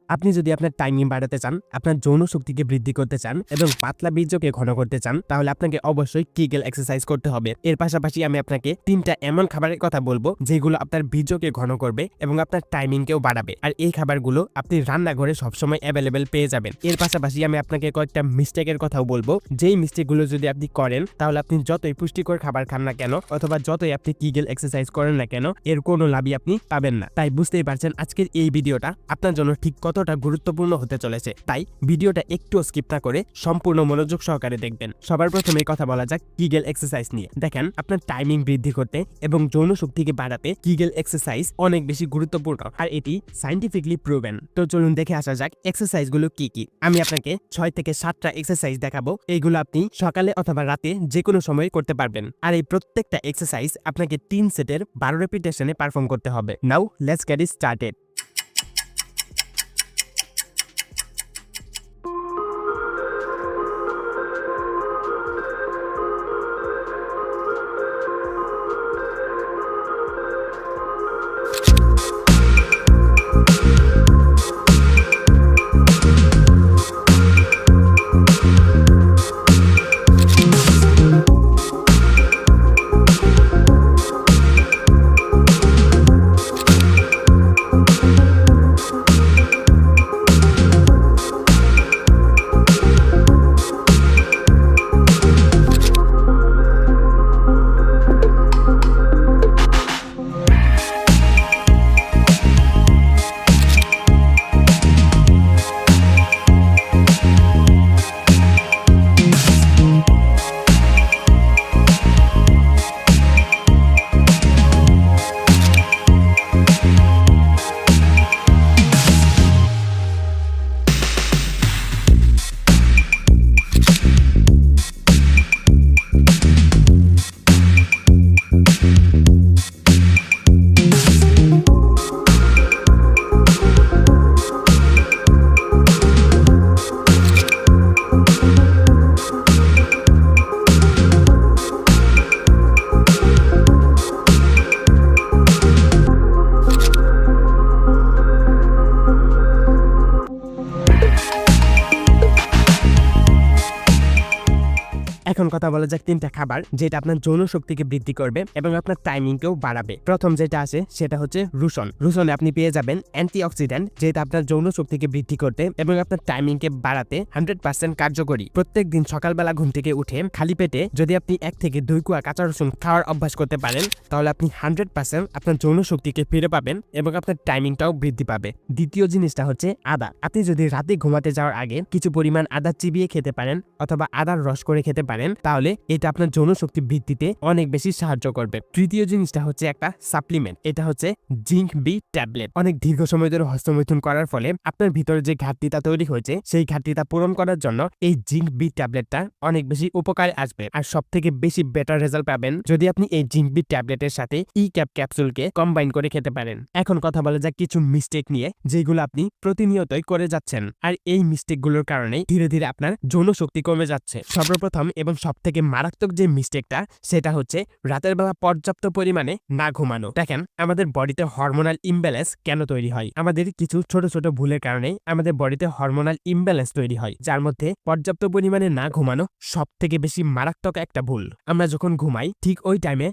আপনি যদি আপনার টাইমিং বাড়াতে চান, আপনার যৌন শক্তিকে বৃদ্ধি করতে চান এবং পাতলা বীর্যকে ঘন করতে চান, তাহলে আপনাকে অবশ্যই কিগেল এক্সারসাইজ করতে হবে। এর পাশাপাশি আমি আপনাকে 3টা এমন খাবারের কথা বলবো যেগুলো আপনার বীর্যকে ঘন করবে এবং আপনার টাইমিংকেও বাড়াবে। আর এই খাবারগুলো আপনি রান্নাঘরে সবসময় অ্যাভেলেবেল পেয়ে যাবেন। এর পাশাপাশি আমি আপনাকে কয়েকটা মিস্টেকের কথাও বলবো, যেই মিস্টেকগুলো যদি আপনি করেন তাহলে আপনি যতই পুষ্টিকর খাবার খান না কেন অথবা যতই আপনি কিগেল এক্সারসাইজ করেন না কেন, এর কোনো লাভই আপনি পাবেন না। তাই বুঝতেই পারছেন আজকের এই ভিডিওটা আপনার জন্য ঠিক কতটা গুরুত্বপূর্ণ হতে চলেছে। তাই ভিডিওটা একটু স্কিপ না করে সম্পূর্ণ মনোযোগ সহকারে দেখবেন। সবার প্রথমে কথা বলা যাক কিগেল এক্সারসাইজ নিয়ে। দেখেন, আপনার টাইমিং বৃদ্ধি করতে এবং যৌন শক্তিকে বাড়াতে কিগেল এক্সারসাইজ অনেক বেশি গুরুত্বপূর্ণ আর এটি সায়েন্টিফিকলি প্রুভেন। তো চলুন দেখে আসা যাক এক্সারসাইজগুলো কি কি। আমি আপনাকে 6 থেকে 7টা এক্সারসাইজ দেখাবো। এইগুলো আপনি সকালে অথবা রাতে যে কোনো সময় করতে পারবেন। আর এই প্রত্যেকটা এক্সারসাইজ আপনাকে 3 সেটের 12 রেপিটেশনে পারফর্ম করতে হবে। Now let's get started. এখন কথা বলা যাক 3টা খাবার যেটা আপনার যৌন শক্তিকে বৃদ্ধি করবে এবং আপনার টাইমিংকেও বাড়াবে। প্রথম যেটা আছে সেটা হচ্ছে রসুন। রসুনে আপনি পেয়ে যাবেন অ্যান্টিঅক্সিডেন্ট, যেটা আপনার যৌন শক্তিকে বৃদ্ধি করতে এবং আপনার টাইমিংকে বাড়াতে 100% কার্যকরী। প্রত্যেকদিন সকালবেলা ঘুম থেকে উঠে খালি পেটে যদি আপনি 1 থেকে 2 কোয়া কাঁচা রসুন খাওয়ার অভ্যাস করতে পারেন, তাহলে আপনি 100% আপনার যৌন শক্তিকে ফিরে পাবেন এবং আপনার টাইমিংটাও বৃদ্ধি পাবে। দ্বিতীয় জিনিসটা হচ্ছে আদা। আপনি যদি রাতে ঘুমাতে যাওয়ার আগে কিছু পরিমাণ আদা চিবিয়ে খেতে পারেন অথবা আদার রস করে খেতে পারেন, তাহলে এটা আপনার যৌন শক্তি বৃদ্ধিতে অনেক বেশি সাহায্য করবে। তৃতীয় জিনিসটা হচ্ছে একটা সাপ্লিমেন্ট, এটা হচ্ছে জিঙ্ক বি ট্যাবলেট। অনেক দীর্ঘ সময় ধরে হস্তমৈথুন করার ফলে আপনার ভিতরে যে ঘাটতিটা তৈরি হয়েছে সেই ঘাটতিটা পূরণ করার জন্য এই জিঙ্ক বি ট্যাবলেটটা অনেক বেশি উপকারে আসবে। আর সব থেকে বেশি বেটার রেজাল্ট পাবেন যদি আপনি এই জিঙ্ক বি ট্যাবলেটের সাথে ই ক্যাপ ক্যাপসুলকে কম্বাইন করে খেতে পারেন। এখন কথা বলা যাক কিছু মিস্টেক নিয়ে যেগুলো আপনি প্রতিনিয়তই করে যাচ্ছেন, আর এই মিস্টেকগুলোর কারণে ধীরে ধীরে আপনার যৌন শক্তি কমে যাচ্ছে। সর্বপ্রথম এবং সবথেকে মারাত্মক যে মিস্টেকটা সেটা হচ্ছে রাতের বেলা পর্যাপ্ত পরিমাণে না ঘুমানো। দেখেন, আমাদের বডিতে হরমোনাল ইমব্যালেন্স কেন তৈরি হয়? আমাদের কিছু ছোট ছোট ভুলের কারণে আমাদের বডিতে হরমোনাল ইমব্যালেন্স তৈরি হয়, যার মধ্যে পর্যাপ্ত পরিমাণে না ঘুমানো সব থেকে বেশি মারাত্মক একটা ভুল। আমরা যখন ঘুমাই ঠিক ওই টাইমে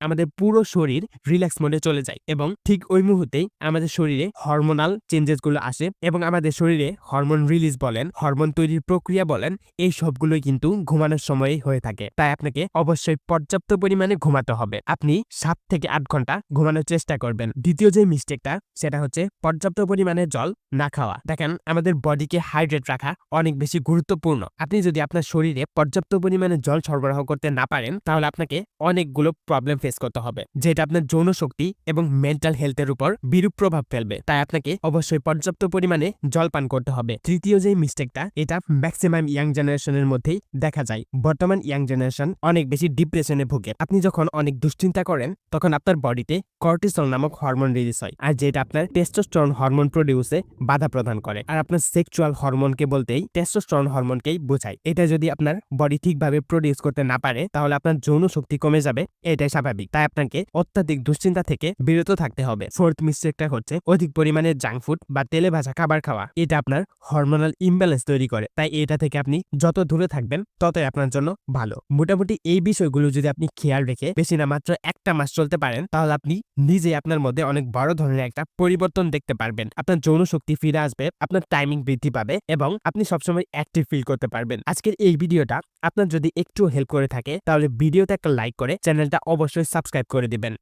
আমাদের পুরো শরীর রিল্যাক্স মোডে চলে যায় এবং ঠিক ওই মুহূর্তেই আমাদের শরীরে হরমোনাল চেঞ্জেস গুলো আসে এবং আমাদের শরীরে হরমোন রিলিজ বলেন, হরমোন তৈরির প্রক্রিয়া বলেন, এই সবগুলোই কিন্তু ঘুমানোর সময় হয়ে থাকে। তাই আপনাকে অবশ্যই পর্যাপ্ত পরিমাণে ঘুমাতে হবে। আপনি 7 থেকে 8 ঘন্টা ঘুমানোর চেষ্টা করবেন। দ্বিতীয় যে মিস্টেকটা সেটা হচ্ছে পর্যাপ্ত পরিমাণে জল না খাওয়া। দেখেন, আমাদের বডিকে হাইড্রেট রাখা অনেক বেশি গুরুত্বপূর্ণ। আপনি যদি আপনার শরীরে পর্যাপ্ত পরিমাণে জল সরবরাহ করতে না পারেন, তাহলে আপনাকে অনেকগুলো প্রবলেম ফেস করতে হবে, যেটা আপনার যৌন শক্তি এবং মেন্টাল হেলথের উপর বিরূপ প্রভাব ফেলবে। তাই আপনাকে অবশ্যই পর্যাপ্ত পরিমাণে জল পান করতে হবে। তৃতীয় যে মিস্টেকটা, এটা ম্যাক্সিমাম ইয়াং জেনারেশনের মধ্যেই দেখা যায়। বর্তমান ইয়াং জেনারেশন অনেক বেশি ডিপ্রেশনে ভোগে। আপনি যখন অনেক দুশ্চিন্তা করেন তখন আপনার বডিতে কর্টিসল নামক হরমোন রিলিজ হয়, আর যেটা আপনার টেস্টোস্টেরন হরমোন প্রডিউসে বাধা প্রদান করে। আর আপনার সেক্সুয়াল হরমোনকে বলতেই টেস্টোস্টেরন হরমোনকেই বোঝায়। এটা যদি আপনার বডি ঠিকভাবে প্রডিউস করতে না পারে তাহলে আপনার যৌন শক্তি কমে যাবে, এটাই স্বাভাবিক। তাই আপনাকে অত্যাধিক দুশ্চিন্তা থেকে বিরত থাকতে হবে। ফোর্থ মিস্টেকটা হচ্ছে অধিক পরিমাণে জাঙ্ক ফুড বা তেলে ভাজা খাবার খাওয়া। এটা আপনার হরমোনাল ইমব্যালেন্স তৈরি করে, তাই এটা থেকে আপনি যত দূরে থাকবেন ততই আপনার জন্য ভালো। মোটামুটি এই বিষয়গুলো যদি আপনি খেয়াল রেখে বেশি না মাত্র একটা মাস চলতে পারেন তাহলে আপনি নিজেই আপনার মধ্যে অনেক বড় ধরনের একটা পরিবর্তন দেখতে পারবেন। আপনার যৌন শক্তি ফিরে আসবে, আপনার টাইমিং বৃদ্ধি পাবে এবং আপনি সবসময় অ্যাক্টিভ ফিল করতে পারবেন। আজকের এই ভিডিওটা আপনার যদি একটু হেল্প করে থাকে তাহলে ভিডিওতে একটা লাইক করে চ্যানেলটা অবশ্যই সাবস্ক্রাইব করে দিবেন।